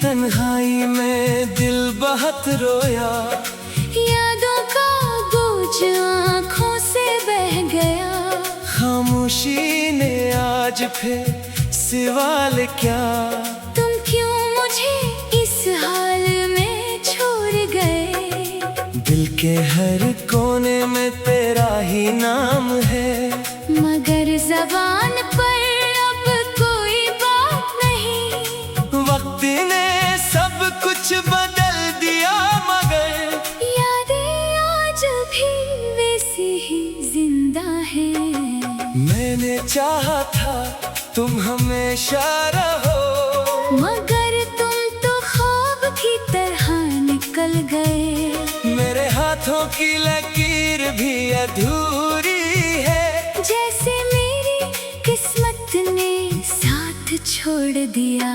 तन्हाई में दिल बहुत रोया, यादों का बोझ आँखों से बह गया। खामोशी ने आज फिर सवाल क्या, तुम क्यों मुझे इस हाल में छोड़ गए। दिल के हर कोने में तेरा ही नाम है, मगर ज़बान पर अब कोई बात नहीं। वक्त ने सब कुछ बदल दिया, मगर यादें आज भी वैसी ही जिंदा हैं। मैंने चाहा था तुम हमेशा रहो, मगर तुम तो ख्वाब की तरह निकल गए। मेरे हाथों की लकीर भी अधूरी है, जैसे मेरी किस्मत ने साथ छोड़ दिया।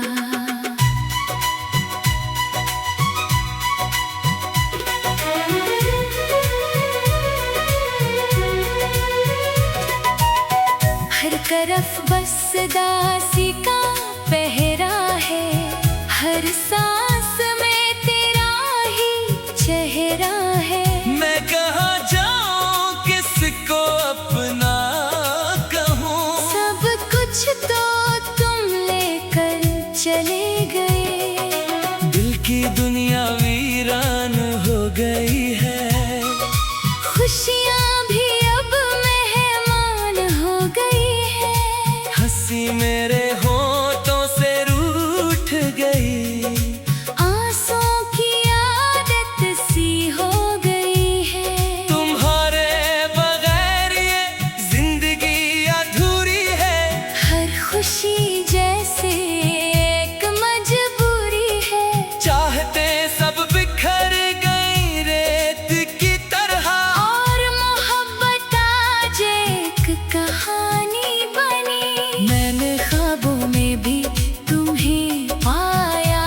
हर तरफ बस दासी का पहरा है, हर सांस में तेरा ही चेहरा है। मैं कहाँ जाऊँ किसको अपना कहूँ, सब कुछ तो तुम लेकर चले गए। दिल की दुनिया वीरान हो गई है, खुशियाँ भी अब मेहमान हो गई है। हंसी मेरे होठों से रूठ गई, आंसुओं की आदत सी हो गई है। तुम्हारे बगैर ये जिंदगी अधूरी है, हर खुशी जैसे एक मजबूरी है। चाहते सब बिखर गई रेत की तरह, और मोहब्बत आज एक कहानी बनी। मैंने ख्वाबों में भी तुम्हें पाया,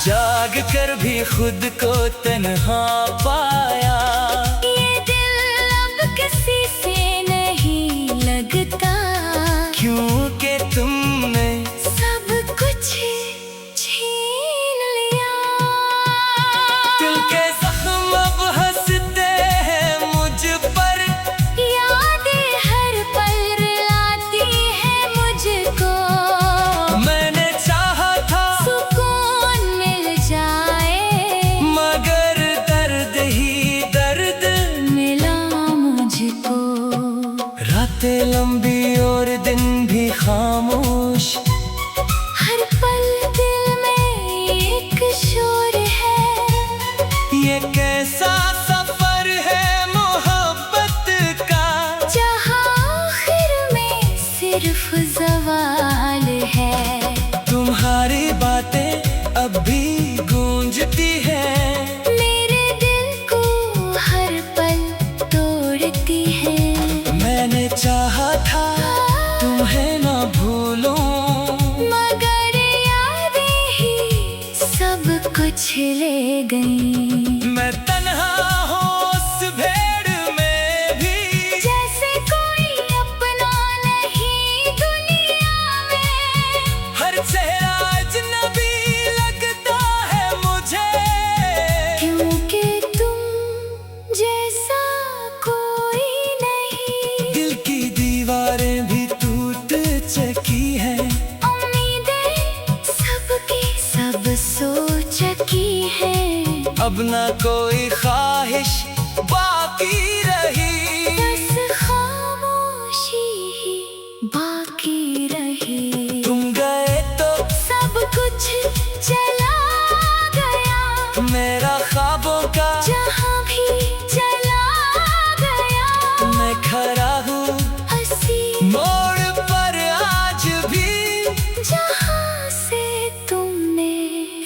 जाग कर भी खुद को तन्हा पाया। ये दिल अब किसी से नहीं लगता, क्योंकि तुमने सब कुछ छीन लिया। दिल के जख्म अब हंसते हैं मुझ पर, यादें हर पल रुलाती है मुझको। मैंने चाहा था सुकून मिल जाए, मगर दर्द ही दर्द। मिला मुझको। रातें लंबी और दिन भी खामोश, हर पल दिल में एक शोर है। ये कैसा सफर है मोहब्बत का, जहाँ आखिर में सिर्फ ज़वाल है। तुम्हारी बातें अब भी गूंजती हैं, मेरे दिल को हर पल तोड़ती है। मैंने चाहा था तुम्हें ना भूलूं, मगर यादें ही सब कुछ ले गईं। मैं तन्हा हूँ उस भीड़ में भी, जैसे कोई अपना नहीं दुनिया में। हर चेहरा अजनबी लगता है मुझे, क्योंकि तुम जैसा कोई नहीं। दिल की दीवारें भी टूट चुकी हैं, उम्मीदें सबकी सब सो चुकी है। अब ना कोई ख्वाहिश बाकी रही, बस खामोशी ही बाकी रही। तुम गए तो सब कुछ चला गया, मेरा ख्वाबों का जहाँ भी चला गया। मैं खड़ा हूँ हंसी मोड़ पर आज भी, जहाँ से तुमने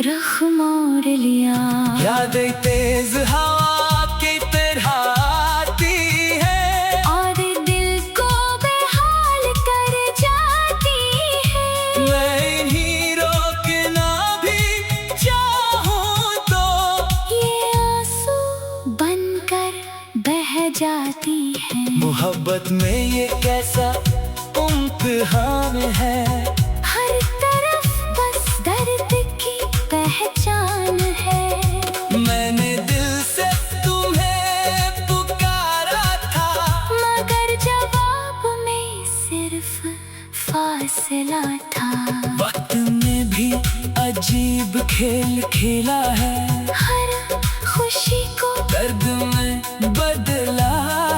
रुख मोड़ लिया। यादें तेज हवा की तरह आती है, और दिल को बेहाल कर जाती है। मैं इन्हीं रोकना भी चाहूँ तो, ये आंसू बनकर बह जाती है। मोहब्बत में ये कैसा इम्तिहान है, हर तरफ बस दर्द की अजीब खेल खेला है, हर खुशी को दर्द में बदला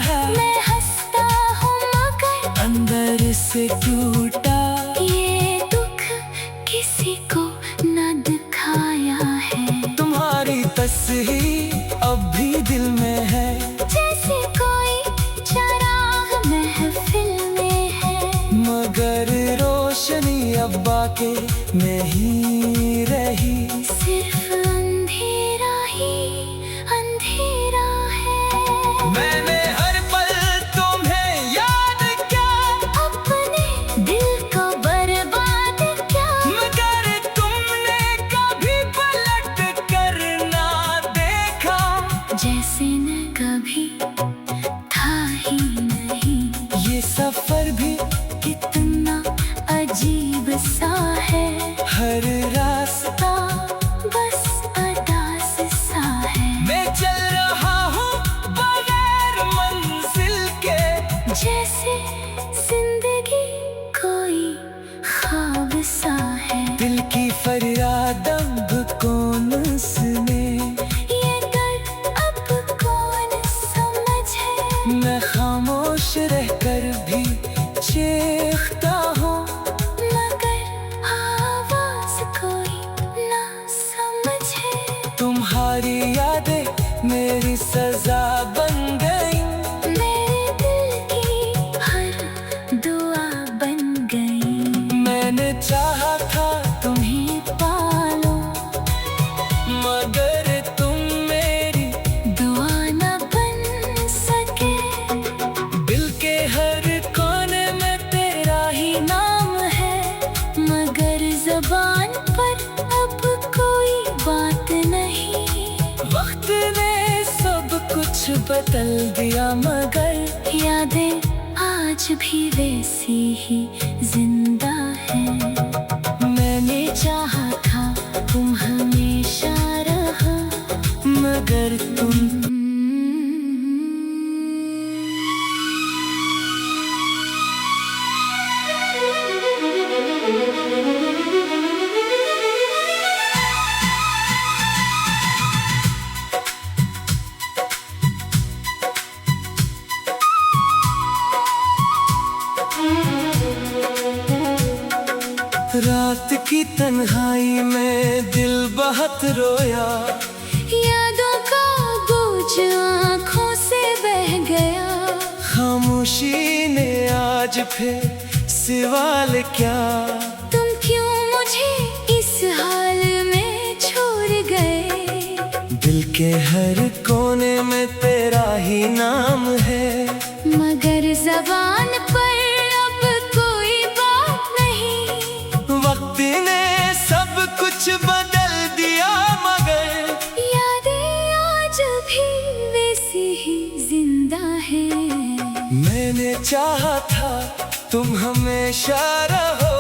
है। मैं हंसता हूँ मगर अंदर से टूटा, ये दुख किसी को न दिखाया है। तुम्हारी तस्वीर अब भी दिल में है, जैसे कोई चराग महफिल में है। मगर रोशनी अब बाके में ही रही। सिर्फ अंधेरा ही अंधेरा है। मैंने हर पल तुम्हें याद किया, अपने दिल को बर्बाद क्या, मगर तुमने कभी पलट कर ना देखा। जैसे न कभी था ही नहीं। ये सफर भी कितना अजीब सा है, हर रास्ता बस अदास सा है। मैं चल रहा हूँ बगैर मंजिल के, जैसे जिंदगी कोई ख्वाब सा है। दिल की फरियाद अब कौन सुने, ये दर्द अब कौन समझे। मैं खामोश रहकर भी चीखता हूँ, मगर आवाज कोई ना समझे। तुम्हारी यादें मेरी सजा बन गई। मेरे दिल की हर दुआ बन गई। मैंने चाहा था तुम्हें पालो मगर तुम मेरी दुआ न बन सके। दिल के हर कोने में तेरा ही नाम है, मगर ज़बान पर अब कोई बात नहीं। वक्त ने सब कुछ बदल दिया मगर यादें आज भी वैसी ही जिंदा है। मैंने चाहा था तुम हमेशा रहो, मगर तुम रात की तन्हाई में दिल बहुत रोया, यादों का बोझ आँखों से बह गया। खामोशी ने आज फिर सवाल क्या, तुम क्यों मुझे इस हाल में छोड़ गए। दिल के हर कोने में तेरा ही नाम है, मगर ज़बान पर अब कोई बात नहीं। वक्त ने सब कुछ बदल दिया मगर यादें आज भी वैसी ही जिंदा है। मैंने चाहा था तुम हमेशा रहो,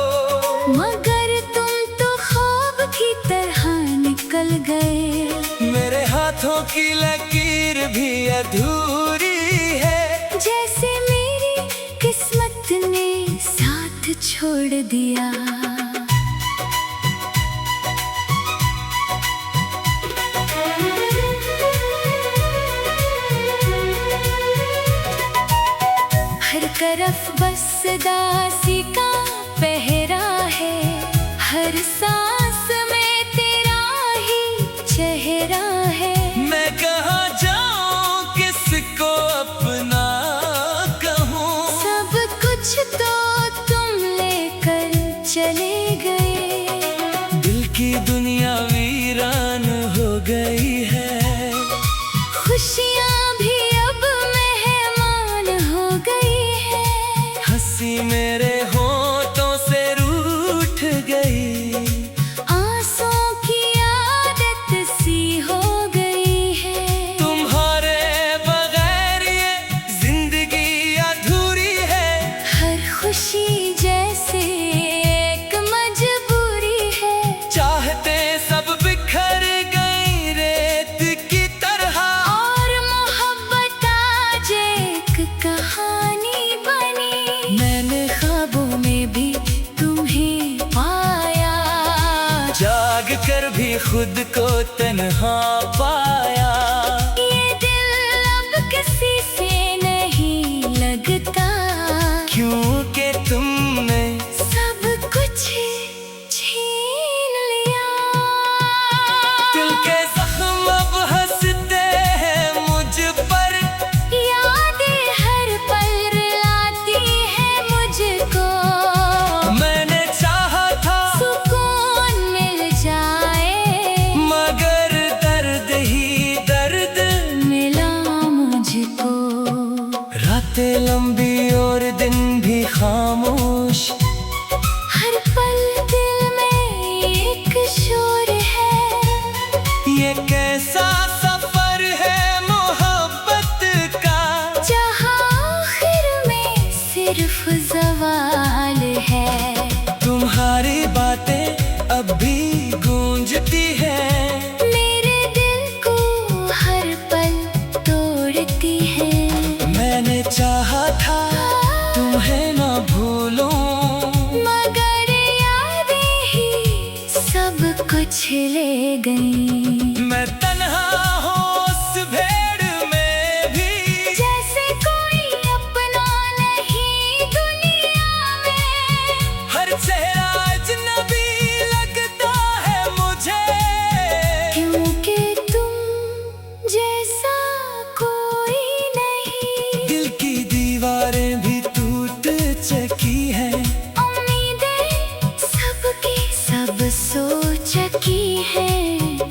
मगर तुम तो ख्वाब की तरह निकल गए। मेरे हाथों की लकीर भी अधूरी है, जैसे मेरी किस्मत ने साथ छोड़ दिया। हर तरफ बस दासी का पहरा है, हर सांस में तेरा ही चेहरा है। मैं कहाँ जाऊँ किसको अपना कहूँ, सब कुछ तो तुम लेकर चले गए। दिल की दुनिया वीरान हो गई है, खुशियाँ भी अब मेहमान हो गई है। हंसी मेरे हों खुद को तन्हा पाया। ये दिल अब किसी से नहीं लगता, क्योंकि तुमने सब कुछ छीन लिया। दिल के जख्म अब हंसते हैं मुझ पर, यादें हर पल रुलाती है मुझको। मैंने चाहा था सुकून मिल जाए, मगर दर्द ही दर्द मिला मुझको। रातें लंबी और दिन भी खामोश, हर पल दिल में एक शोर है। ये कैसा सफर है मोहब्बत का, जहाँ आखिर में सिर्फ ज़वाल है। तुम्हारी बातें अब भी गूंजती हैं, मेरे दिल को हर पल तोड़ती है। मैंने चाहा था तुम्हें ना भूलूं, मगर यादें ही सब कुछ ले गई। मैं तन्हा हूँ उस भीड़ में भी, जैसे कोई अपना नहीं दुनिया में। हर चेहरा अजनबी लगता है मुझे, क्योंकि तुम जैसा कोई नहीं। दिल की दीवारें भी टूट चुकी हैं, उम्मीदें सबकी सब सो चुकी है।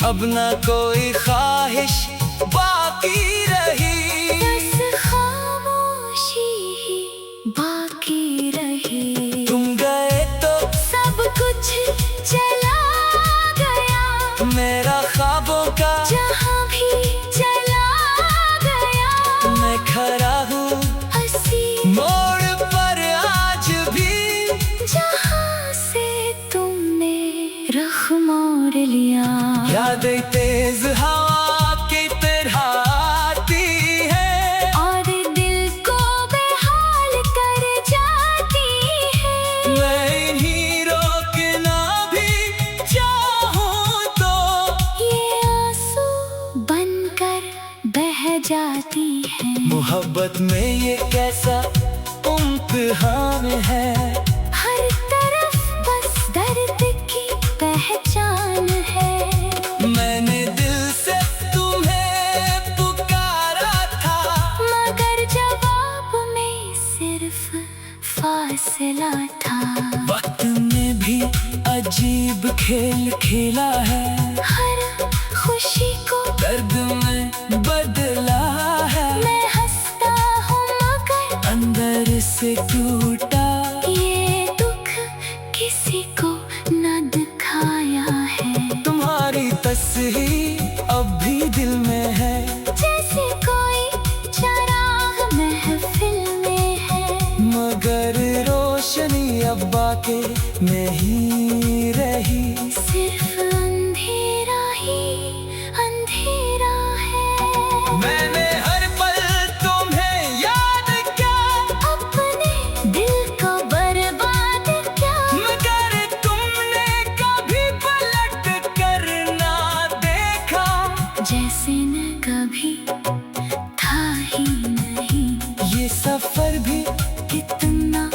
अब ना कोई ख्वाहिश बाकी रही, बस खामोशी ही बाकी रही। तुम गए तो सब कुछ चला गया, मेरा ख्वाबों का जहाँ भी चला गया। मैं खड़ा हूँ हंसी मोड़ पर आज भी, जहाँ से तुमने रुख मोड़ लिया। यादें तेज हवा की तरह आती है, और दिल को बेहाल कर जाती है। मैं इन्हीं रोकना भी चाहूँ तो ये आंसू बनकर बह जाती है। मोहब्बत में ये कैसा इम्तिहान है, हर तरफ बस दर्द की पहचान है। मैंने दिल से तुम्हें पुकारा था, मगर जवाब में सिर्फ फासला था। वक्त ने भी अजीब खेल खेला है, हर खुशी को दर्द में बदला है। मैं हंसता हूँ मगर अंदर से टूटा, ये दुख किसी को न दिखाया है। तुम्हारी तस्वीर अब भी दिल में है, जैसे कोई चराग महफिल में है। मगर रोशनी अब बाकी नहीं रही। सिर्फ अंधेरा ही अंधेरा है। मैंने हर पल तुम्हें याद किया, अपने दिल को बर्बाद क्या। मगर तुमने कभी पलट कर ना देखा, जैसे न कभी था ही नहीं। ये सफर भी कितना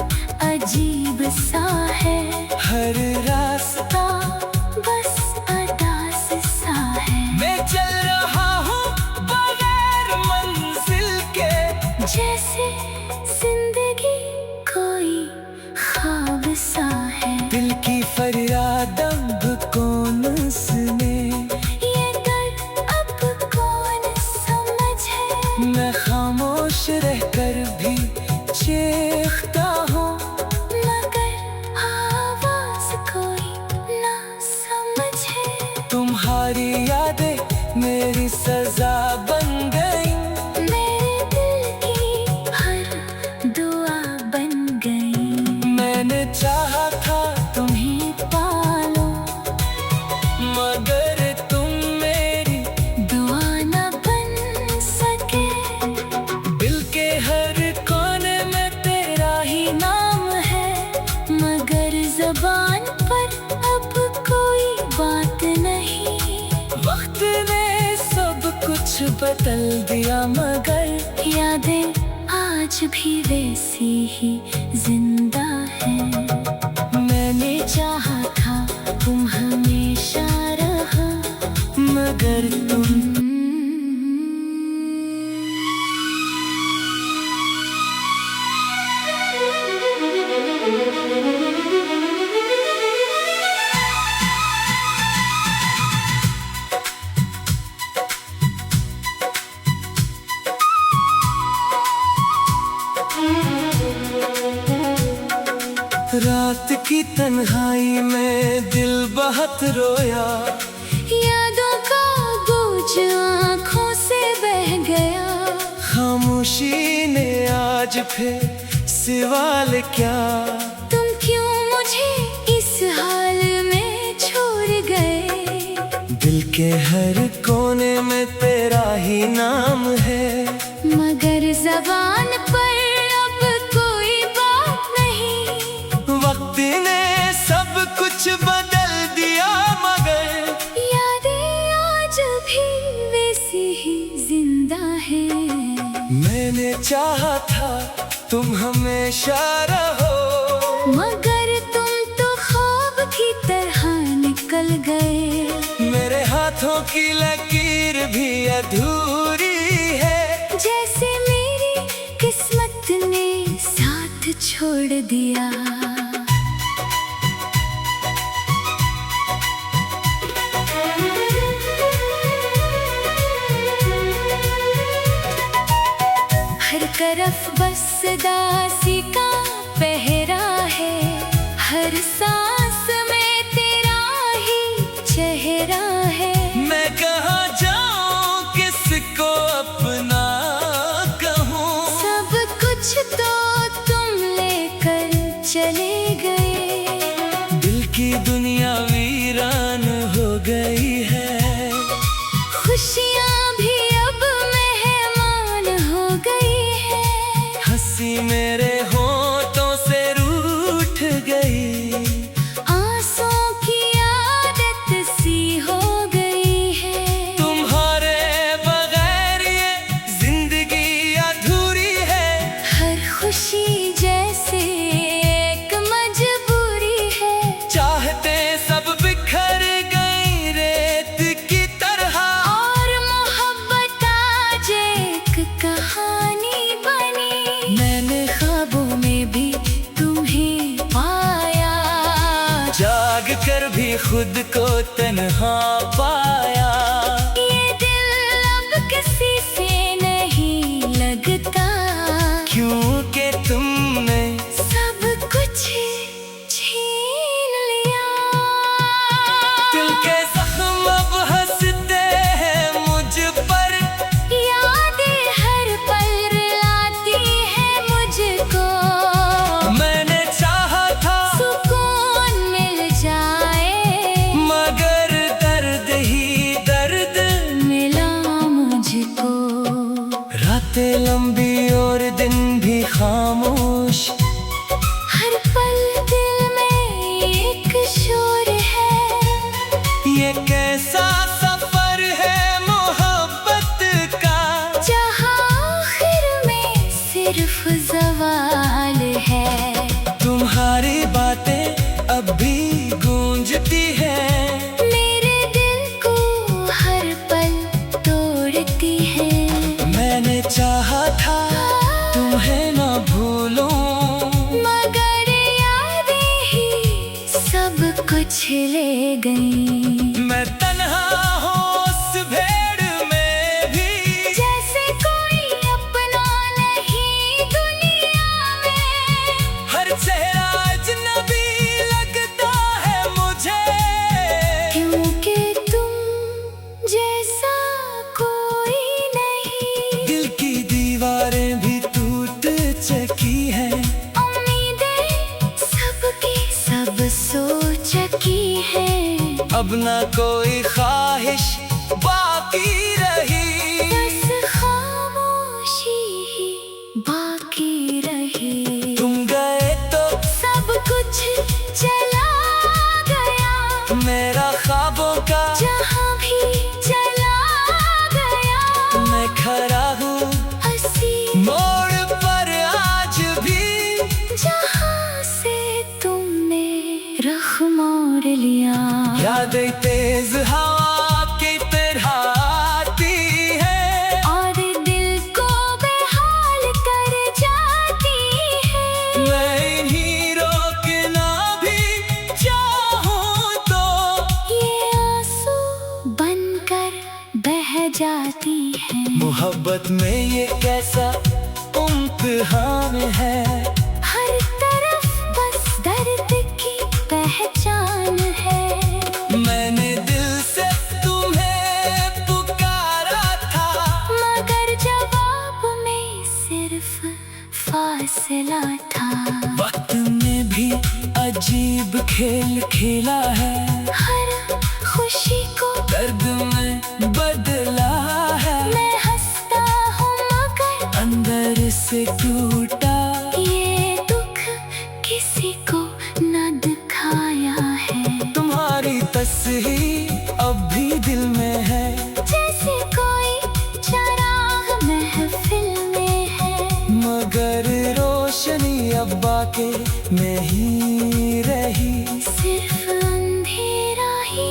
अजीब सा है, हर रास्ता बस अदास सा है। मैं चल रहा हूँ बगैर मंजिल के, जैसे जिंदगी कोई ख्वाब सा है। दिल की फरियाद अब कौन सुने, ये दर्द अब कौन समझे। मैं खामोश रहकर भी चीखता हूँ, मगर आवाज कोई ना समझे। तुम्हारी यादें मेरी सजा बन गई, मेरे दिल की हर दुआ बन गई। मैंने चाहा था तुम्हें पालो, मगर तुम मेरी दुआ न बन सके। दिल के हर कोने में तेरा ही नाम है, मगर ज़बान पर अब कोई बात नहीं। बदल दिया मगर यादें आज भी वैसी ही जिंदा हैं। मैंने चाहा था तुम हमेशा रहो, मगर तुम रात की तन्हाई में दिल बहुत रोया, यादों का बोझ आँखों से बह गया। खामोशी ने आज फिर सवाल क्या, तुम क्यों मुझे इस हाल में छोड़ गए। दिल के हर कोने में तेरा ही नाम है, मगर ज़बान पर अब कोई बात नहीं। वक्त ने सब कुछ बदल दिया मगर यादें आज भी वैसी ही जिंदा हैं। मैंने चाहा था तुम हमेशा रहो, मगर तुम तो ख्वाब की तरह निकल गए। मेरे हाथों की लकीर भी अधूरी है, जैसे मेरी किस्मत ने साथ छोड़ दिया। हर तरफ बस दासी का पहरा है, हर सांस में तेरा ही चेहरा है। मैं कहाँ जाऊँ किसको अपना कहूँ, सब कुछ तो तुम लेकर चले गए। दिल की दुनिया वीरान हो गई है, खुशियाँ भी अब मेहमान हो गई है। हंसी मेरे होठों से रूठ गई, आंसुओं की आदत सी हो गई है। तुम्हारे बगैर ये जिंदगी अधूरी है। हर खुशी जैसे एक मजबूरी है। चाहते सब बिखर गई रेत की तरह, और मोहब्बत आज एक कहानी बनी। मैंने ख्वाबों में भी तुम्हें पाया, जाग कर भी खुद को तन्हा पाया। ये दिल अब किसी से नहीं लगता, क्योंकि तुमने सब कुछ छीन लिया। दिल के जख्म अब हंसते हैं मुझ पर, यादें हर पल रुलाती है मुझको। मैंने चाहा था सुकून मिल जाए, मगर दर्द ही दर्द। मिला मुझको। रातें लंबी और दिन भी खामोश, हर पल दिल में एक शोर है। ये कैसा सफर है मोहब्बत का, जहाँ आखिर में सिर्फ ज़वाल है। तुम्हारी बातें अब भी गूंजती हैं, मेरे दिल को हर पल तोड़ती है। मैंने चाहा था तुम्हें ना भूलूं, मगर यादें ही सब कुछ ले गई। मैं तन्हा हूँ उस भेड़ में भी, जैसे कोई अपना नहीं दुनिया में। हर चेहरा अजनबी लगता है मुझे, क्योंकि तुम जैसा कोई नहीं। दिल की दीवारें भी टूट चुकी हैं, उम्मीदें सबकी सब सो चुकी है। अब ना कोई ख्वाहिश बाकी रही, बस खामोशी ही बाकी रही। तुम गए तो सब कुछ चला गया, मेरा ख्वाबों का जहाँ भी चला गया। मैं यादें तेज हवा की तरह आती है और दिल को बेहाल कर जाती है। मैं इन्हीं रोकना भी चाहूं तो ये आंसू बनकर बह जाती है। मोहब्बत में ये कैसा इम्तिहान है, हर तरफ बस दर्द की पहचान है। मैंने दिल से तुम्हें पुकारा था, मगर जवाब में सिर्फ फासला था। वक्त ने भी अजीब खेल खेला है, हर खुशी को दर्द में बदला है। मैं हंसता हूँ मगर अंदर से टूटा ये दुख किसी को न दिखाया है। तुम्हारी तस्वीर अब भी दिल में है, जैसे कोई चराग महफिल में है। मगर रोशनी अब बाके में ही रही। सिर्फ अंधेरा ही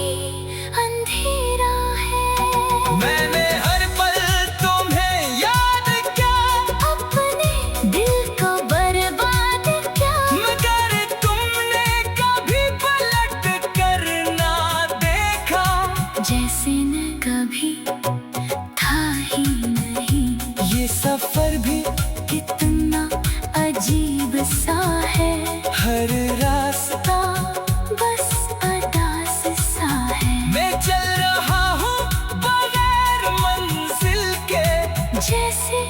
अंधेरा है। मैंने हर पल तुम्हें याद किया, अपने दिल को बर्बाद क्या, मगर तुमने कभी पलट कर ना देखा। जैसे न कभी था ही नहीं। ये सफर भी कितना अजीब सा है, हर रास्ता बस अदास सा है। मैं चल रहा हूँ बगैर मंजिल के, जैसे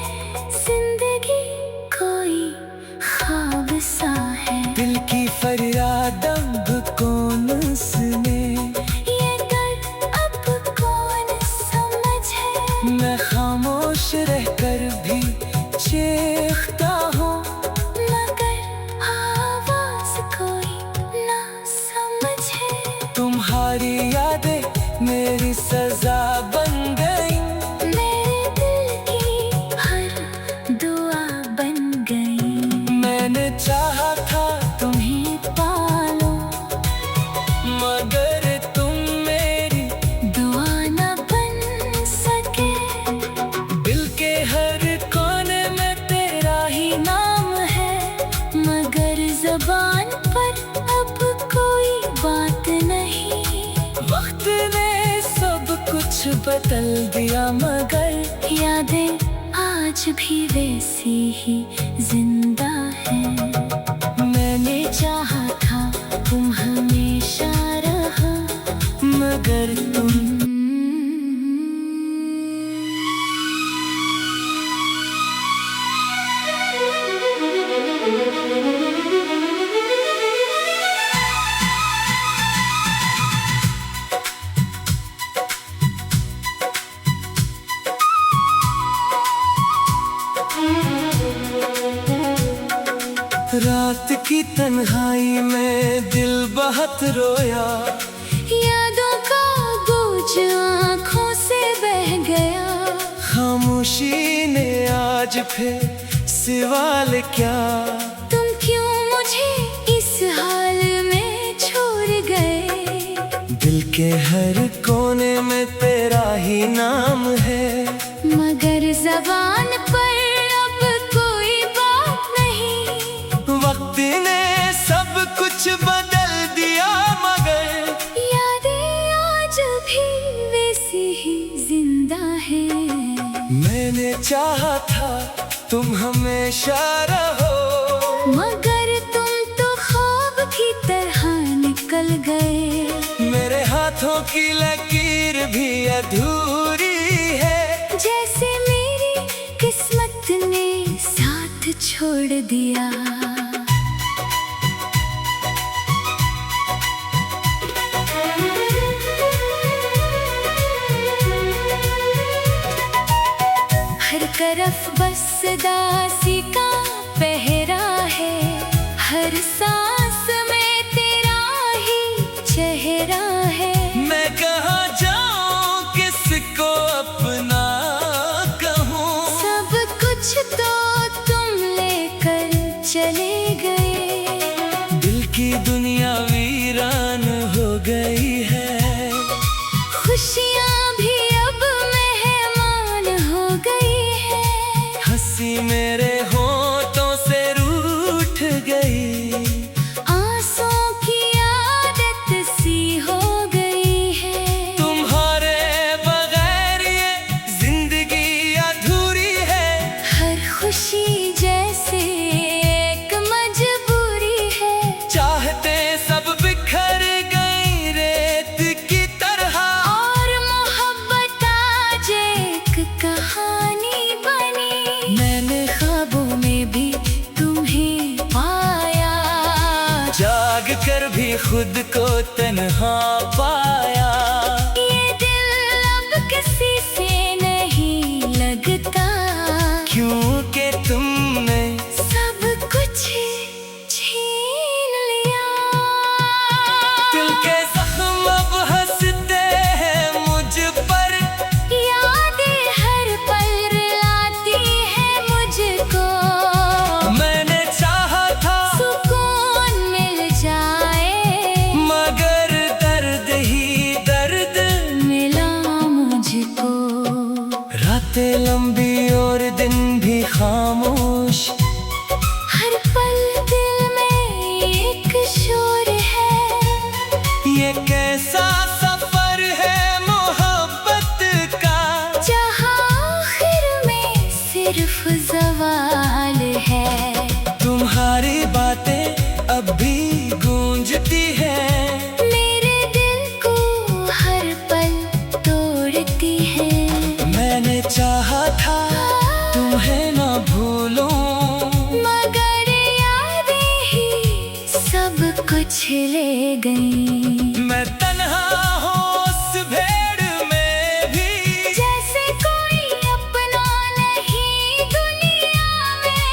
जिंदगी कोई ख्वाब सा है। दिल की फरियाद अब कौन सुने, ये दर्द अब कौन समझे। मैं खामोश रहकर भी चीखता हूँ, मगर आवाज कोई ना समझे। तुम्हारी यादें मेरी सजा बन गई। मेरे दिल की हर दुआ बन गई। मैंने चाहा था तुम्हें पालो मगर तुम मेरी दुआ न बन सके। दिल के हर कोने में तेरा ही नाम है, मगर ज़बान पर अब कोई बात नहीं। वक्त ने सब कुछ बदल दिया मगर यादें आज भी वैसी ही जिंदा है। मैंने चाहा था तुम हमेशा रहो, मगर तुम रात की तन्हाई में दिल बहुत रोया, यादों का बोझ आँखों से बह गया। खामोशी ने आज फिर सवाल क्या, तुम क्यों मुझे इस हाल में छोड़ गए। दिल के हर कोने में तेरा ही नाम है, मगर ज़बान पर अब कोई बात नहीं। वक्त ने सब कुछ बदल दिया मगर यादें आज भी वैसी ही जिंदा है। मैंने चाहा था तुम हमेशा रहो, मगर तुम तो ख्वाब की तरह निकल गए। मेरे हाथों की लकीर भी अधूरी है, जैसे मेरी किस्मत ने साथ छोड़ दिया। हर तरफ बस दासी का पहरा है, हर सांस में तेरा ही चेहरा है। मैं कहाँ जाऊँ किसको अपना कहूँ, सब कुछ तो तुम लेकर चले गए। दिल की दुनिया वीरान हो गई है। खुशी मेरे होठों से रूठ गई। आंसुओं की आदत सी हो गई है। तुम्हारे बगैर ये जिंदगी अधूरी है। हर खुशी जैसे एक मजबूरी है। चाहते सब बिखर गई रेत की तरह। और मोहब्बत आज एक कहानी बनी। मैंने ख्वाबों में भी तुम्हें पाया, जाग कर भी खुद को तन्हा पाया। ये दिल अब किसी से नहीं लगता, क्योंकि तुमने सब कुछ छीन लिया। दिल के जख्म अब हंसते हैं मुझ पर। यादें हर पल रुलाती है मुझको। मैंने चाहा था सुकून मिल जाए, मगर दर्द ही दर्द। मिला मुझको। रातें लंबी और दिन भी खामोश। हर पल दिल में एक शोर है। ये कैसा सफर है मोहब्बत का, जहाँ आखिर में सिर्फ ज़वाल है। तुम्हारी बातें अब भी गूंजती हैं। मेरे दिल को हर पल तोड़ती है। मैंने चाहा था तुम्हें ना भूलूं, मगर यादें ही सब कुछ ले गई। मैं तन्हा हूँ उस भीड़ में भी। जैसे कोई अपना नहीं दुनिया में।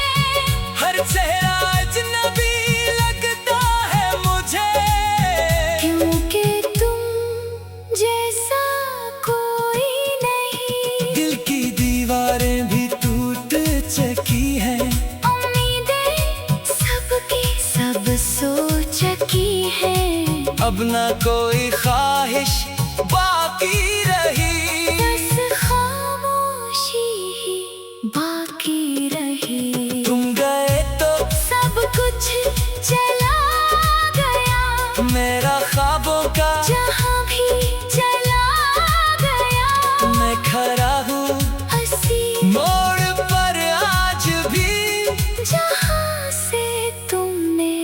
हर चेहरा अजनबी लगता है मुझे। क्योंकि तुम जैसा कोई नहीं। दिल की दीवारें भी टूट चुकी हैं। उम्मीदें सबकी सब सो चुकी है। अब ना कोई ख्वाहिश बाकी रही। बस खामोशी ही बाकी रही। तुम गए तो सब कुछ चला गया। मेरा ख्वाबों का जहाँ भी चला गया। मैं खड़ा हूँ हंसी मोड़ पर आज भी। जहाँ से तुमने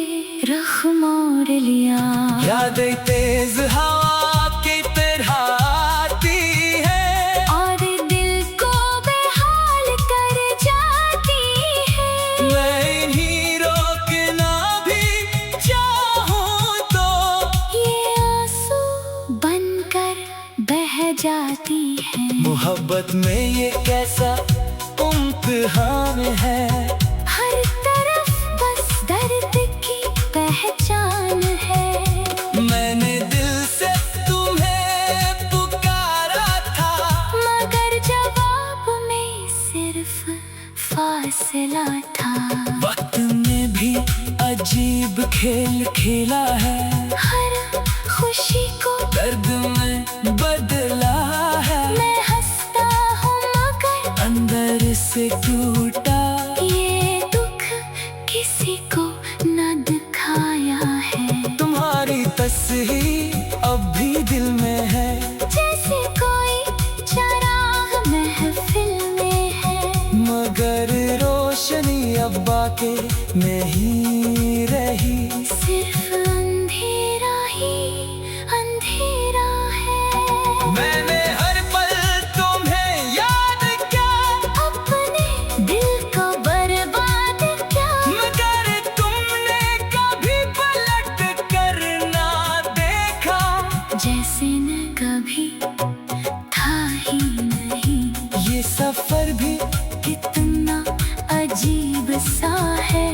रुख मोड़ लिया। यादें तेज हवा की तरह आती है, और दिल को बेहाल कर जाती है। मैं इन्हीं रोकना भी चाहूँ तो ये आंसू बनकर बह जाती है। मोहब्बत में ये कैसा इम्तिहान है। हर तरफ बस दर्द की पहचान है। मैंने दिल से तुम्हें पुकारा था, मगर जवाब में सिर्फ फासला था। वक्त ने भी अजीब खेल खेला है। हर खुशी को दर्द में बदला है। मैं हंसता हूँ मगर अंदर से टूटा ये दुख किसी को न दिखाया है। तुम्हारी तस्वीर अब भी दिल में है। जैसे कोई चराग महफिल में है। मगर रोशनी अब बाके में ही रही। सिर्फ अंधेरा ही अंधेरा है। मैंने हर पल तुम्हें याद किया, अपने दिल को बर्बाद क्या। मगर तुमने कभी पलट कर ना देखा। जैसे न कभी था ही नहीं। ये सफर भी कितना अजीब सा है।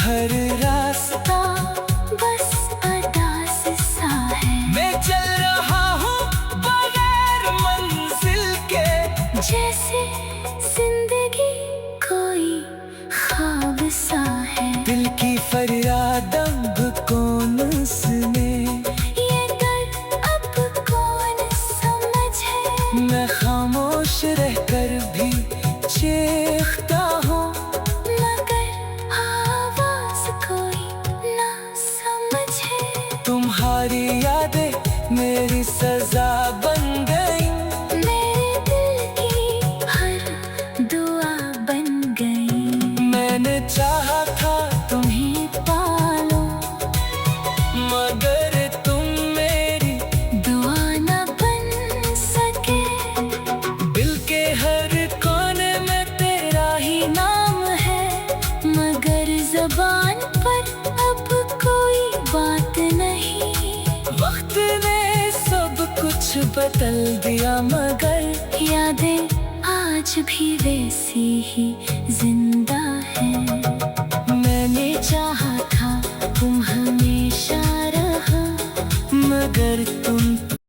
हर रास्ता बस अदास सा है। मैं चल रहा हूँ बगैर मंजिल के। जैसे जिंदगी कोई ख्वाब सा है। दिल की फरियाद अब कौन सुने। ये दर्द अब कौन समझे। मैं खामोश रहकर भी चीखता हूँ। चाहा था तुम्हें पालो, मगर तुम मेरी दुआ न बन सके। दिल के हर कोने में तेरा ही नाम है, मगर ज़बान पर अब कोई बात नहीं। वक्त ने सब कुछ बदल दिया मगर यादें आज भी वैसी ही जिंदा है। मैंने चाहा था तुम हमेशा रहो, मगर तुम